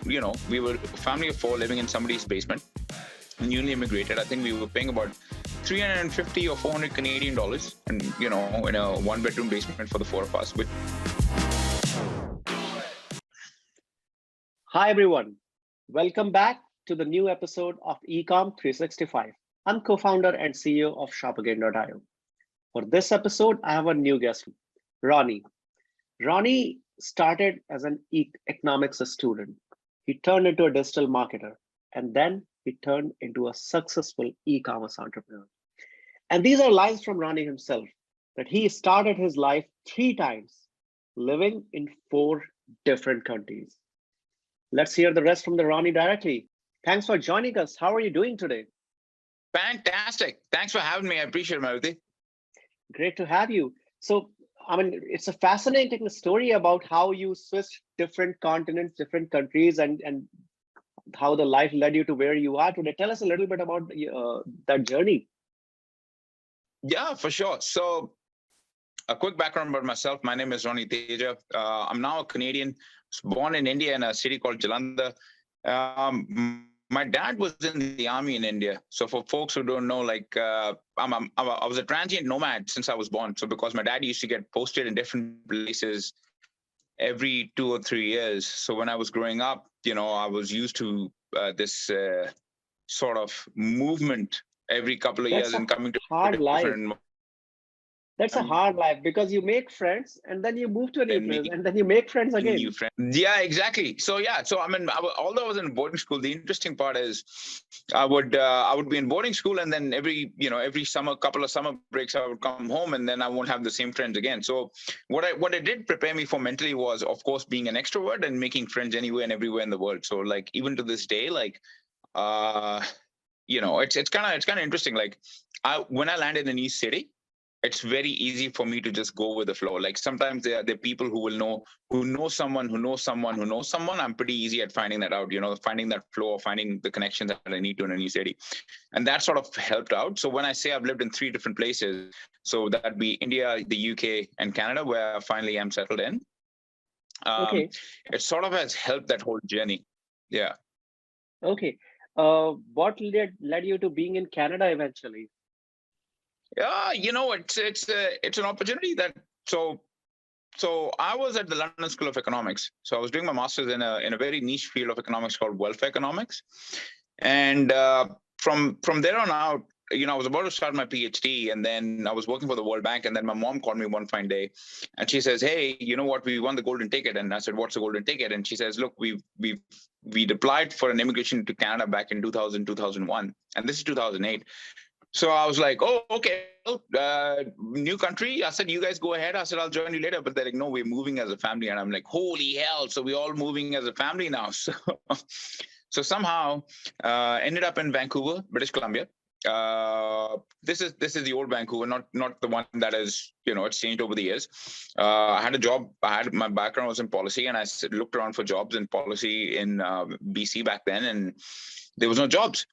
we were a family of four living in somebody's basement, newly immigrated. I think we were paying about 350 or 400 Canadian dollars, and in a one-bedroom basement for the four of us. Which Hi, everyone. Welcome back to the new episode of Ecom 365. I'm co-founder and CEO of ShopAgain.io. For this episode, I have a new guest, Ronnie. Ronnie started as an economics student. He turned into a digital marketer, and then he turned into a successful e-commerce entrepreneur. And these are lines from Ronnie himself, that he started his life 3 times, living in 4 different countries. Let's hear the rest from the Ronnie directly. Thanks for joining us. How are you doing today? fantastic! Thanks for having me. I appreciate it, Maruti. Great to have you. So, it's a fascinating story about how you switched different continents, different countries, and how the life led you to where you are today. Tell us a little bit about that journey. Yeah, for sure. So, a quick background about myself. My name is Ronnie Teja. I'm now a Canadian, born in India in a city called Jalandhar. My dad was in the army in India. So for folks who don't know, I was a transient nomad since I was born. So because my dad used to get posted in different places every 2 or 3 years. So when I was growing up, I was used to this sort of movement every couple of That's years a and coming to hard life. different That's a hard life because you make friends and then you move to a new and place making and then you make friends new again. friends. Yeah, exactly. So although I was in boarding school, the interesting part is I would be in boarding school, and then every summer, couple of summer breaks, I would come home, and then I won't have the same friends again. So what it did prepare me for mentally was, of course, being an extrovert and making friends anywhere and everywhere in the world. So like even to this day, it's kind of interesting. Like when I landed in a new city, it's very easy for me to just go with the flow. Like sometimes there are people who know someone who knows someone who knows someone. I'm pretty easy at finding that out, finding that flow, or finding the connections that I need to in a new city. And that sort of helped out. So when I say I've lived in 3 different places, so that'd be India, the UK, and Canada, where I finally am settled in. Okay. It sort of has helped that whole journey. Yeah. Okay. What led you to being in Canada eventually? Yeah, it's an opportunity that so I was at the London School of Economics. So I was doing my master's in a very niche field of economics called welfare economics, and from there on out, I was about to start my PhD, and then I was working for the World Bank, and then my mom called me one fine day, and she says, "Hey, you know what? We won the golden ticket." And I said, "What's the golden ticket?" And she says, "Look, we applied for an immigration to Canada back in 2000, 2001, and this is 2008." So I was like, "Oh, okay, new country." I said, "You guys go ahead." I said, "I'll join you later." But they're like, "No, we're moving as a family." And I'm like, "Holy hell!" So we're all moving as a family now. So somehow ended up in Vancouver, British Columbia. This is the old Vancouver, not the one that is, it's changed over the years. I had a job. My background was in policy, and I looked around for jobs in policy in BC back then, and there was no jobs.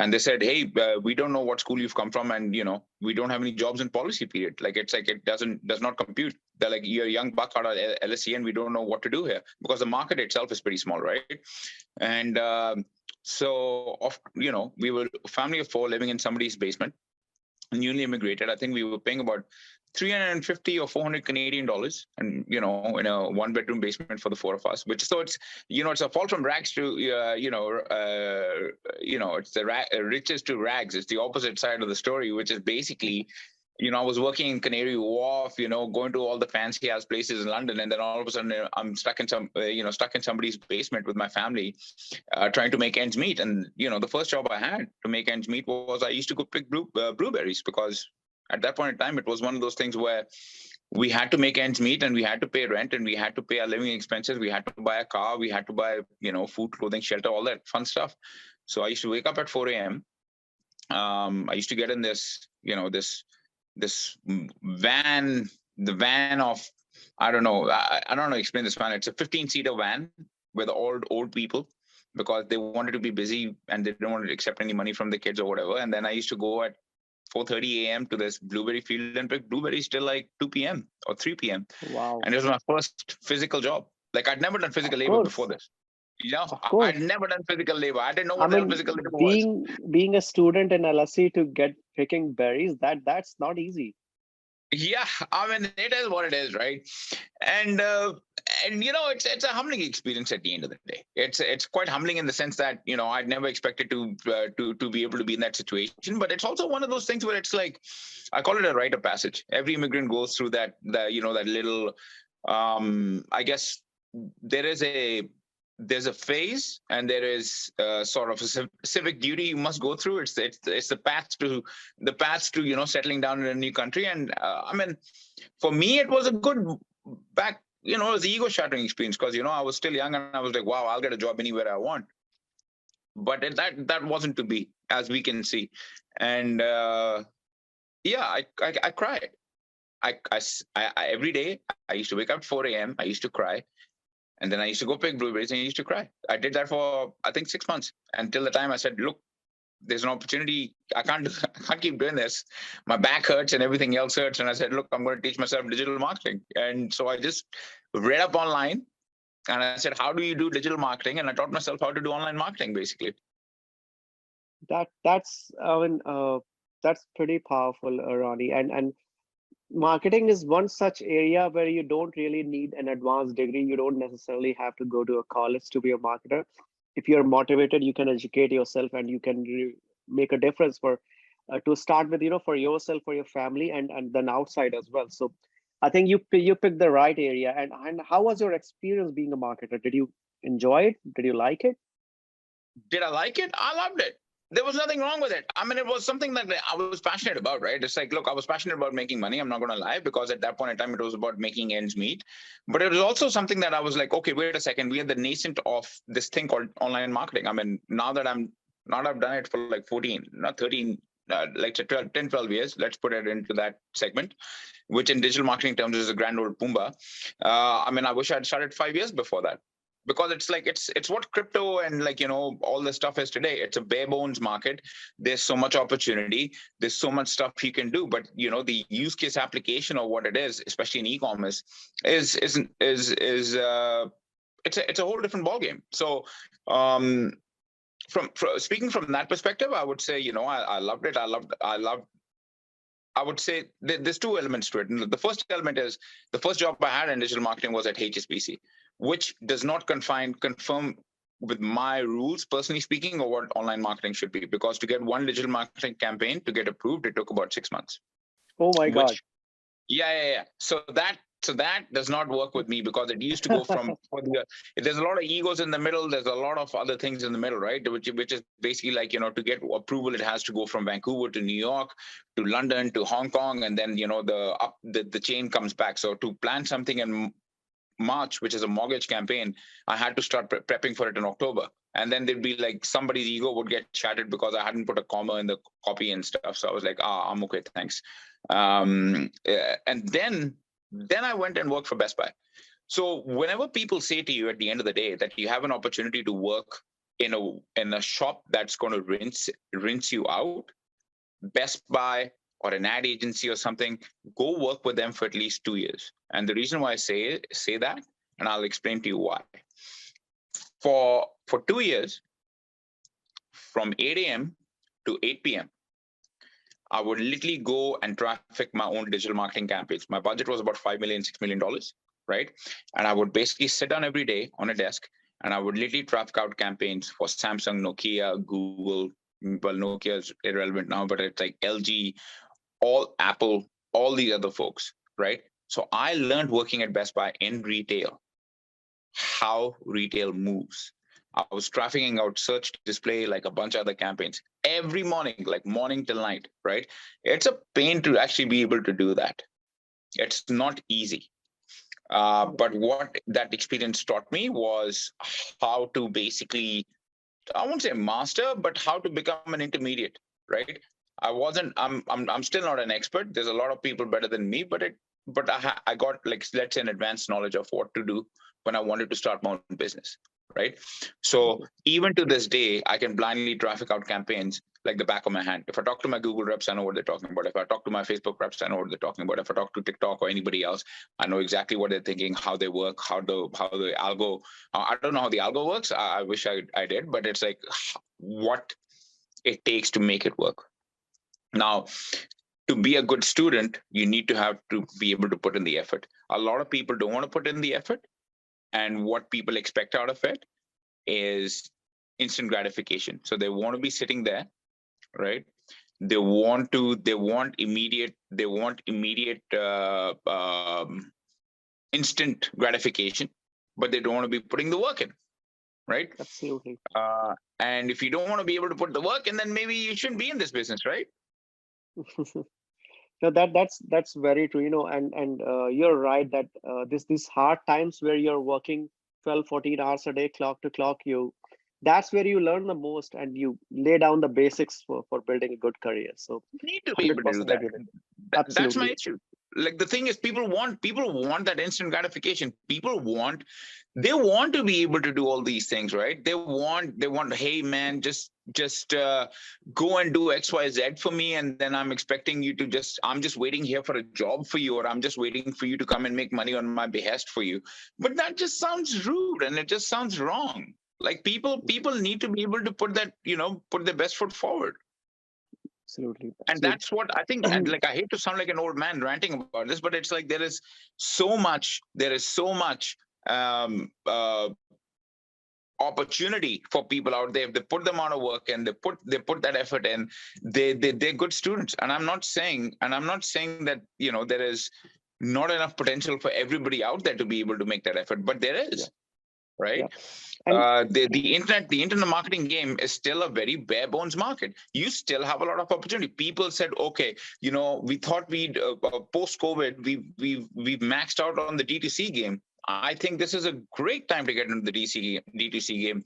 And they said, "Hey, we don't know what school you've come from, and we don't have any jobs in policy. Period. Like it does not compute. They're like, you're a young buck out of LSE, and we don't know what to do here because the market itself is pretty small, right?" And we were a family of 4 living in somebody's basement, newly immigrated. I think we were paying about 350 or 400 Canadian dollars, and in a one-bedroom basement for the 4 of us. It's a fall from rags to it's the riches to rags. It's the opposite side of the story, which is basically, I was working in Canary Wharf, going to all the fancy ass places in London, and then all of a sudden I'm stuck in somebody's basement with my family, trying to make ends meet. And the first job I had to make ends meet was I used to go pick blueberries, because at that point in time it was one of those things where we had to make ends meet, and we had to pay rent, and we had to pay our living expenses. We had to buy a car. We had to buy food, clothing, shelter, all that fun stuff. So I used to wake up at 4 a.m. I used to get in this van, the van of, I don't know how to explain this van. It's a 15-seater van with old people, because they wanted to be busy and they didn't want to accept any money from the kids or whatever. And then I used to go at 4:30 a.m. to this blueberry field and pick blueberries till like 2 p.m. or 3 p.m. Wow. And it was my first physical job. Like I'd never done physical Of labor before course. this. Of I'd course. never done physical labor. I didn't know I what the hell mean, physical labor was. being a student in LSE to get picking berries, that's not easy. Yeah, I mean, it is what it is, right? And it's a humbling experience at the end of the day. It's quite humbling in the sense that I'd never expected to be able to be in that situation. But it's also one of those things where it's like, I call it a rite of passage. Every immigrant goes through that little, I guess there is there's a phase, and there is sort of a civic duty you must go through. It's the path to settling down in a new country. And I mean, for me, it was a good back. It was an ego shattering experience because I was still young, and I was like, wow, I'll get a job anywhere I want. But that wasn't to be, as we can see. And yeah, I cried. Every day I used to wake up at 4 a.m. I used to cry. And then I used to go pick blueberries and I used to cry. I did that for, I think, 6 months, until the time I said, look, there's an opportunity. I can't keep doing this. My back hurts and everything else hurts. And I said, look, I'm going to teach myself digital marketing. And so I just read up online, and I said, how do you do digital marketing? And I taught myself how to do online marketing, basically. That's I mean, that's pretty powerful, Ronnie. And marketing is one such area where you don't really need an advanced degree. You don't necessarily have to go to a college to be a marketer. If you're motivated, you can educate yourself, and you can make a difference for to start with, for yourself, for your family, and then outside as well. So I think you picked the right area. And how was your experience being a marketer? Did you enjoy it? Did you like it? Did I like it? I loved it. There was nothing wrong with it. I mean, it was something that I was passionate about, right? It's like, look, I was passionate about making money. I'm not going to lie, because at that point in time, it was about making ends meet. But it was also something that I was like, okay, wait a second. We are the nascent of this thing called online marketing. I mean, I've done it for like 14, not 13, like 12, 10, 12 years. Let's put it into that segment, which in digital marketing terms is a grand old Pumbaa. I mean, I wish I'd started 5 years before that, because it's like it's what crypto and all this stuff is today. It's a bare bones market. There's so much opportunity. There's so much stuff you can do, but the use case application of what it is, especially in e-commerce, is it's a whole different ballgame. So um, from speaking from that perspective, I would say I loved it. I would say there's two elements to it. And the first element is, the first job I had in digital marketing was at HSBC, which does not confirm with my rules, personally speaking, or what online marketing should be. Because to get one digital marketing campaign to get approved, it took about 6 months. Oh my God. Which, yeah. So that does not work with me, because it used to go from there's a lot of egos in the middle. There's a lot of other things in the middle, right? Which is basically like, to get approval, it has to go from Vancouver to New York to London to Hong Kong, and then the chain comes back. So to plan something in March, which is a mortgage campaign, I had to start prepping for it in October. And then there'd be like somebody's ego would get shattered because I hadn't put a comma in the copy and stuff. So I was like, I'm okay, thanks. And then I went and worked for Best Buy. So whenever people say to you at the end of the day that you have an opportunity to work in a shop that's going to rinse you out, Best Buy or an ad agency or something, go work with them for at least 2 years. And the reason why I say that, and I'll explain to you why. For 2 years, from 8 a.m. to 8 p.m., I would literally go and traffic my own digital marketing campaigns. My budget was about $5 million, $6 million, right? And I would basically sit down every day on a desk, and I would literally traffic out campaigns for Samsung, Nokia, Google. Well, Nokia is irrelevant now, but it's like LG, all Apple, all the other folks, right? So I learned working at Best Buy in retail how retail moves. I was trafficking out search display, like a bunch of other campaigns every morning, like morning till night, right? It's a pain to actually be able to do that. It's not easy. But what that experience taught me was how to basically, I won't say master, but how to become an intermediate, right? I'm still not an expert. There's a lot of people better than me, but I got, like, let's say, an advanced knowledge of what to do when I wanted to start my own business. right? So even to this day, I can blindly traffic out campaigns like the back of my hand. If I talk to my Google reps, I know what they're talking about. If I talk to my Facebook reps, I know what they're talking about. If I talk to TikTok or anybody else, I know exactly what they're thinking, how they work, how the algo. I don't know how the algo works. I wish I did, but it's like what it takes to make it work. Now, to be a good student, you need to have to be able to put in the effort. A lot of people don't want to put in the effort, and what people expect out of it is instant gratification. So they want to be sitting there, right? They want immediate instant gratification, but they don't want to be putting the work in, right? Absolutely. And if you don't want to be able to put the work in, then maybe you shouldn't be in this business, right? No, that's very true, and you're right that these hard times where you're working 12, 14 hours a day, clock to clock, that's where you learn the most and you lay down the basics for building a good career. So You need to be able to do 100% that. agree with you. That's my Absolutely. issue. Like the thing is, people want that instant gratification. They want to be able to do all these things, right? They want, hey man, just go and do XYZ for me, and then I'm just waiting here for a job for you, or I'm just waiting for you to come and make money on my behest for you. But that just sounds rude, and it just sounds wrong. Like people need to be able to put their best foot forward. Absolutely. And Absolutely. that's what I think. And like, I hate to sound like an old man ranting about this, but it's like there is so much um, uh, opportunity for people out there. If they put the amount of work and they put that effort in, they're good students. And I'm not saying that there is not enough potential for everybody out there to be able to make that effort, but there is. Yeah. Right. Yeah. And The internet marketing game is still a very bare bones market. You still have a lot of opportunity. People said, okay, we thought we'd post COVID, we've maxed out on the D2C game. I think this is a great time to get into the D2C game.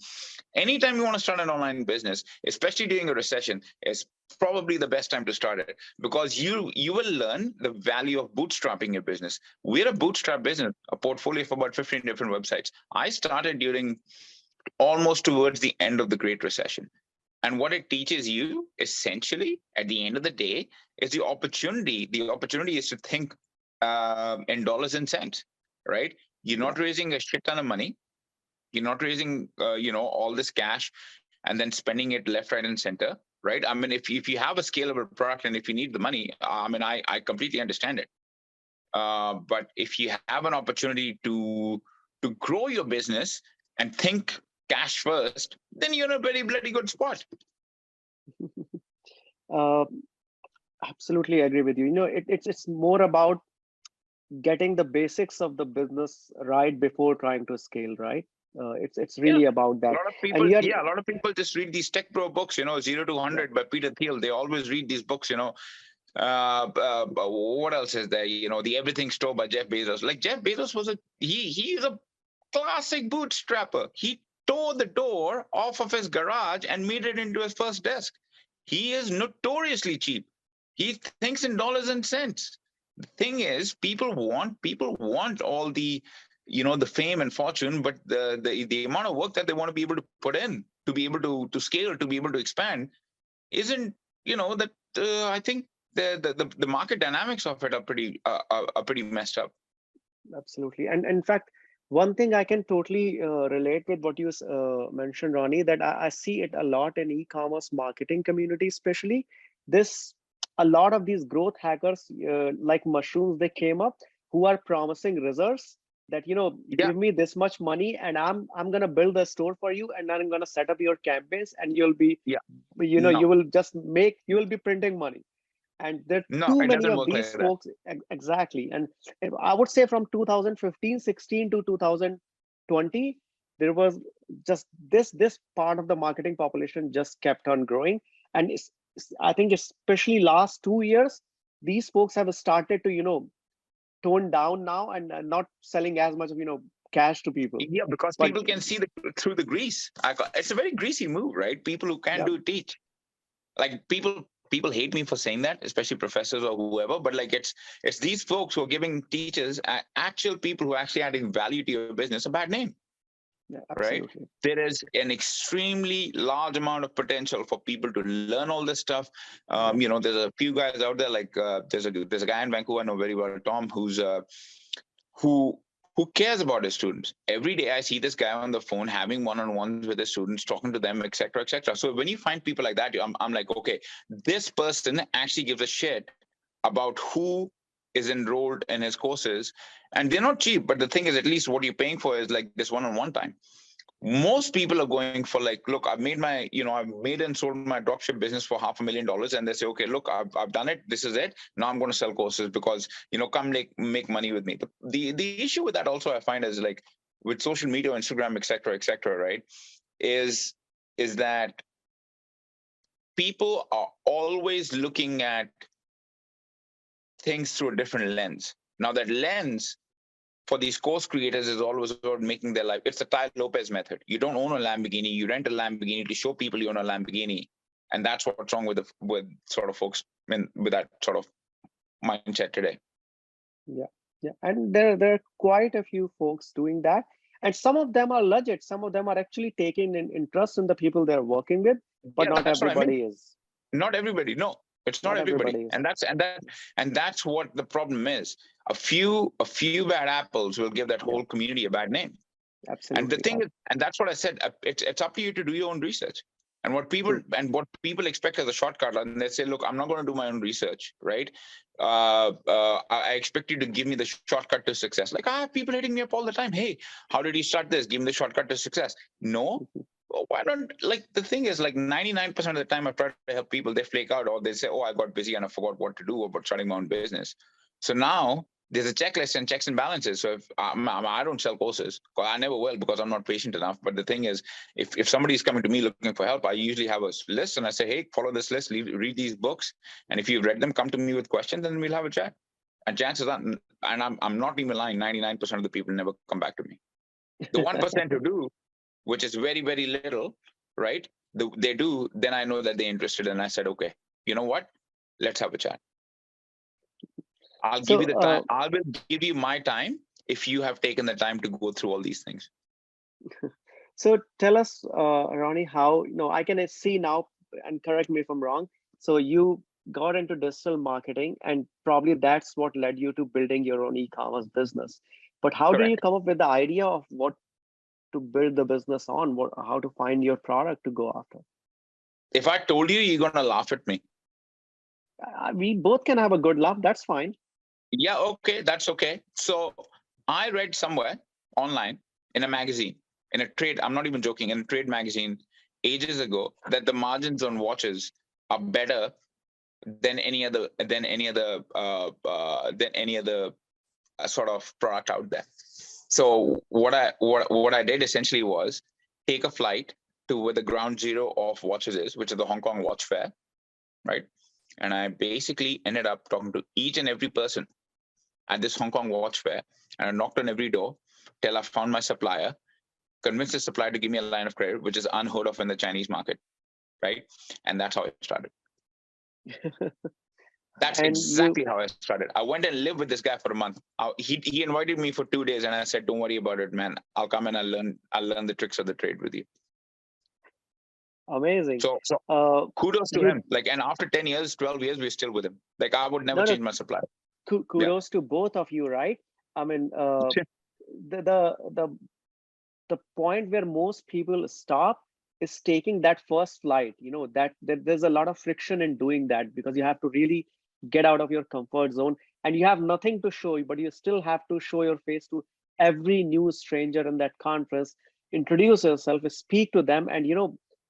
Anytime you want to start an online business, especially during a recession, is probably the best time to start it, because you will learn the value of bootstrapping your business. We're a bootstrap business, a portfolio of about 15 different websites. I started during almost towards the end of the Great Recession. And what it teaches you, essentially, at the end of the day, is the opportunity. The opportunity is to think in dollars and cents, right? You're not raising a shit ton of money. You're not raising, all this cash and then spending it left, right, and center, right? I mean, if you have a scalable product and if you need the money, I completely understand it. But if you have an opportunity to grow your business and think cash first, then you're in a very bloody good spot. Absolutely agree with you. It's more about getting the basics of the business right before trying to scale, right? It's really about that. A lot of people just read these tech bro books, 0 to 100 by Peter Thiel. They always read these books, what else is there? The Everything Store by Jeff Bezos. Like, Jeff Bezos he's a classic bootstrapper. He tore the door off of his garage and made it into his first desk. He is notoriously cheap. He thinks in dollars and cents. The thing is, people want all the the fame and fortune, but the amount of work that they want to be able to put in to be able to scale, to be able to expand, isn't that I think the market dynamics of it are pretty messed up. Absolutely. And in fact, one thing I can totally relate with what you mentioned, Ronnie, that I see it a lot in e-commerce marketing community, especially a lot of these growth hackers, like mushrooms, they came up who are promising results that, give me this much money and I'm going to build a store for you and I'm going to set up your campaigns and you'll be, you will be printing money. And there are too many of these folks. Exactly. And I would say from 2015, 16 to 2020, there was just this part of the marketing population just kept on growing. And I think especially last 2 years, these folks have started to, tone down now and not selling as much of, cash to people. Yeah, because people can see through the grease. It's a very greasy move, right? People who can do teach. Like people hate me for saying that, especially professors or whoever, but like it's these folks who are giving teachers, actual people who are actually adding value to your business, a bad name. Yeah, right? absolutely. There is an extremely large amount of potential for people to learn all this stuff. Yeah. There's a few guys out there, like there's a guy in Vancouver I know very well, Tom, who who cares about his students. Every day I see this guy on the phone having one-on-ones with his students, talking to them, etc., etc. So when you find people like that, I'm like, okay, this person actually gives a shit about who is enrolled in his courses, and they're not cheap. But the thing is, at least what you're paying for is like this one-on-one time. Most people are going for like, look, I've made and sold my dropship business for $500,000, and they say, okay, look, I've done it, this is it, now I'm going to sell courses because, come make money with me. The issue with that also, I find, is like with social media, Instagram, etc., right, is that people are always looking at things through a different lens. Now that lens for these course creators is always about making their life. It's the Ty Lopez method. You don't own a Lamborghini, you rent a Lamborghini to show people you own a Lamborghini, and that's what's wrong with sort of folks with that sort of mindset today. Yeah, yeah, and there are quite a few folks doing that, and some of them are legit. Some of them are actually taking an interest in the people they're working with, but Yeah, not that's what I mean. everybody is. Not everybody. No, it's not Not everybody, everybody is. and that's what the problem is. A few bad apples will give that Yeah, whole community a bad name. And the absolutely. thing is, and that's what I said, it's up to you to do your own research. And True. what people expect as a shortcut, and they say, look, I'm not going to do my own research, right? I expect you to give me the shortcut to success. Like, I have people hitting me up all the time. Hey, how did you start this? Give me the shortcut to success. No. Mhm. Well, why don't, like, the thing is, like 99% of the time I've tried to help people, they flake out, or they say, oh, I got busy and I forgot what to do about starting my own business. So now there's a checklist and checks and balances. So if I don't sell courses, I never will, because I'm not patient enough. But the thing is, if somebody is coming to me looking for help, I usually have a list, and I say, hey, follow this list, read these books, and if you've read them, come to me with questions, and we'll have a chat. And chances are, and I'm not even lying, 99% of the people never come back to me. The 1% who do, which is very, very little, right? They do, then I know that they're interested, and I said, okay, you know what? Let's have a chat. I'll give you the time. So, I will give you my time if you have taken the time to go through all these things. so tell us, Ronnie, how, I can see now, and correct me if I'm wrong. So you got into digital marketing, and probably that's what led you to building your own e-commerce business. But how did you Correct. come up with the idea of what to build the business on, how to find your product to go after? If I told you, you're gonna laugh at me. We both can have a good laugh. That's fine. Yeah, okay, that's okay. So I read somewhere online in a magazine, in a trade, I'm not even joking, in a trade magazine ages ago, that the margins on watches are better than any other sort of product out there. So what I did essentially was take a flight to where the ground zero of watches is, which is the Hong Kong Watch Fair, right? And I basically ended up talking to each and every person at this Hong Kong Watch Fair, and I knocked on every door till I found my supplier, convinced the supplier to give me a line of credit, which is unheard of in the Chinese market, right? And that's how it started. That's And you, exactly how I started. I went and lived with this guy for a month. He invited me for 2 days, and I said, "Don't worry about it, man. I'll come and I'll learn the tricks of the trade with you." amazing. So Uh, kudos to you, him. Like, and after 10 years, 12 years, we're still with him. Like, I would never no, no, change my supplier. Yeah. kudos to both of you, right? I mean, the the the the point where most people stop is taking that first flight. That there's a lot of friction in doing that, because you have to really get out of your comfort zone, and you have nothing to show, but you still have to show your face to every new stranger in that conference, introduce yourself, speak to them, and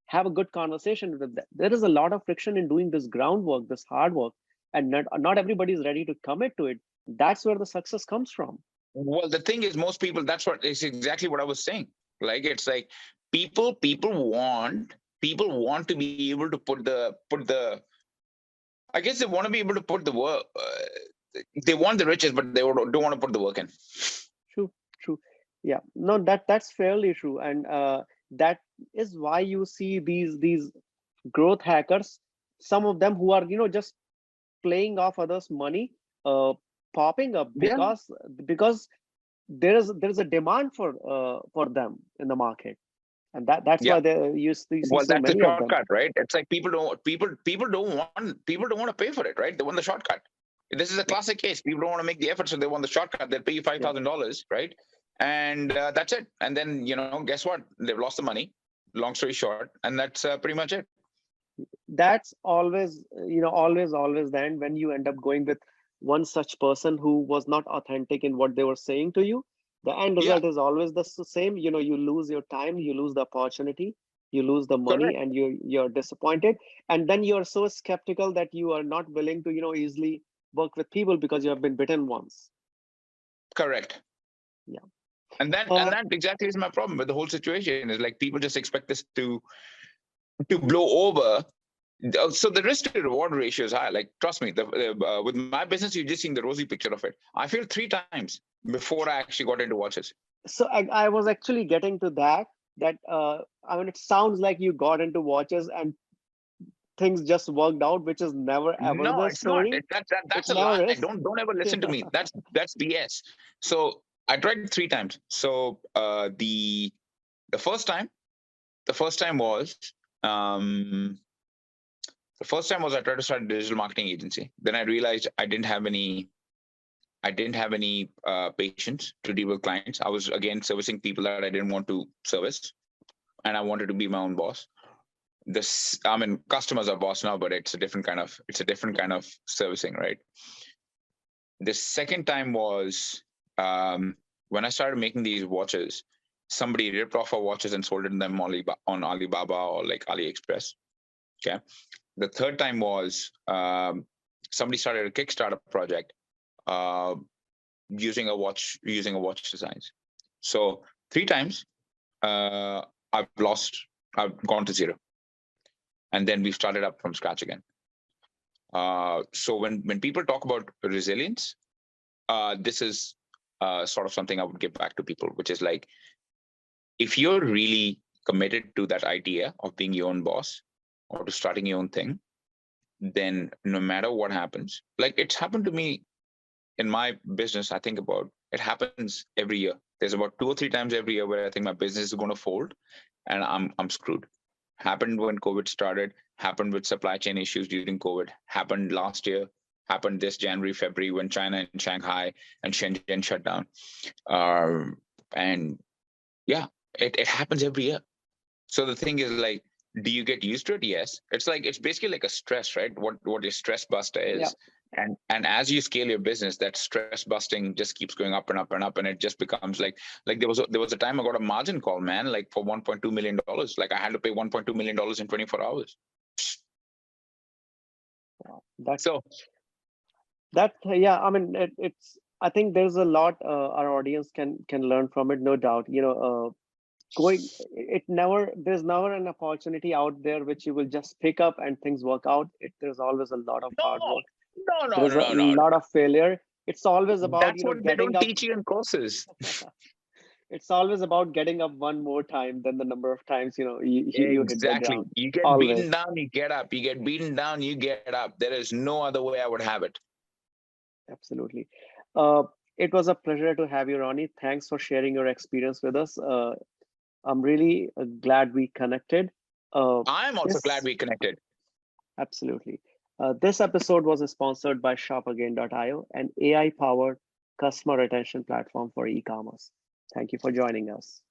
have a good conversation with them. There is a lot of friction in doing this groundwork, this hard work, and not everybody is ready to commit to it. That's where the success comes from. Well, the thing is, most people, that's what is exactly what I was saying. Like, it's like people want to be able to put the I guess they want to be able to put the work. They want the riches, but they don't want to put the work in. True, true. Yeah, no, that's fairly true, and that is why you see these growth hackers, some of them who are just playing off others' money, uh, popping up, Yeah. because there's a demand for them in the market, and that's Yeah. why you see Well, so that's a many of them. shortcut, right? It's like people don't want to pay for it, right? They want the shortcut. This is a Yeah, classic case. People don't want to make the effort, so they want the shortcut. They'll pay you yeah. $5,000, right? And that's it. And then guess what? They've lost the money. Long story short, and that's pretty much it. That's always, always then when you end up going with one such person who was not authentic in what they were saying to you, the end Yeah, result is always the same. You lose your time, you lose the opportunity, you lose the money, correct, and you're disappointed. And then you're so skeptical that you are not willing to, easily work with people because you have been bitten once. correct. Yeah. And that exactly is my problem with the whole situation. Is like people just expect this to blow over. So the risk to reward ratio is high. Like, trust me, with my business, you're just seeing the rosy picture of it. I failed 3 times before I actually got into watches. So I was actually getting to that I mean, it sounds like you got into watches and things just worked out, which is never ever No, the it's not. story. That's It a lie. never is. Don't ever listen to me. That's BS. So I tried 3 times. So the first time, the first time was um, the first time was I tried to start a digital marketing agency. Then I realized I didn't have any patience to deal with clients. I was again servicing people that I didn't want to service, and I wanted to be my own boss. I mean, customers are boss now, but it's a different kind of servicing, right? The second time was when I started making these watches. Somebody ripped off our watches and sold it to them on Alibaba or like AliExpress. Okay. The third time was somebody started a Kickstarter project uh, using a watch designs. So 3 times I've gone to zero, and then we've started up from scratch again. So when people talk about resilience, this is sort of something I would give back to people, which is like, if you're really committed to that idea of being your own boss or to starting your own thing, then no matter what happens, like it's happened to me in my business, I think about it happens every year. There's about 2 or 3 times every year where I think my business is going to fold and I'm screwed. Happened when COVID started, happened with supply chain issues during COVID, happened last year, happened this January, February when China and Shanghai and Shenzhen shut down. And yeah, it happens every year. So the thing is like, do you get used to it? Yes. It's basically like a stress, right? What your stress buster Yeah, is. And as you scale your business, that stress busting just keeps going up and up and up, and it just becomes like there was a time I got a margin call, man, like for $1.2 million. Like I had to pay $1.2 million in 24 hours. that So yeah. I mean, it's. I think there's a lot our audience can learn from it, no doubt. Going there's never an opportunity out there which you will just pick up and things work out. There's always a lot of no, hard work. no, no, There is a no, no, lot of failure. It's always no. about That's what they getting don't up. teach you in courses. It's always about getting up one more time than the number of times you hit the Exactly. ground. You get beaten Always. down, you get up. You get beaten down, you get up. There is no other way I would have it. Absolutely. uh, it was a pleasure to have you, Ronnie. Thanks for sharing your experience with us. I'm really glad we connected. I'm also glad This we connected. Absolutely. This episode was sponsored by ShopAgain.io, an AI-powered customer retention platform for e-commerce. Thank you for joining us.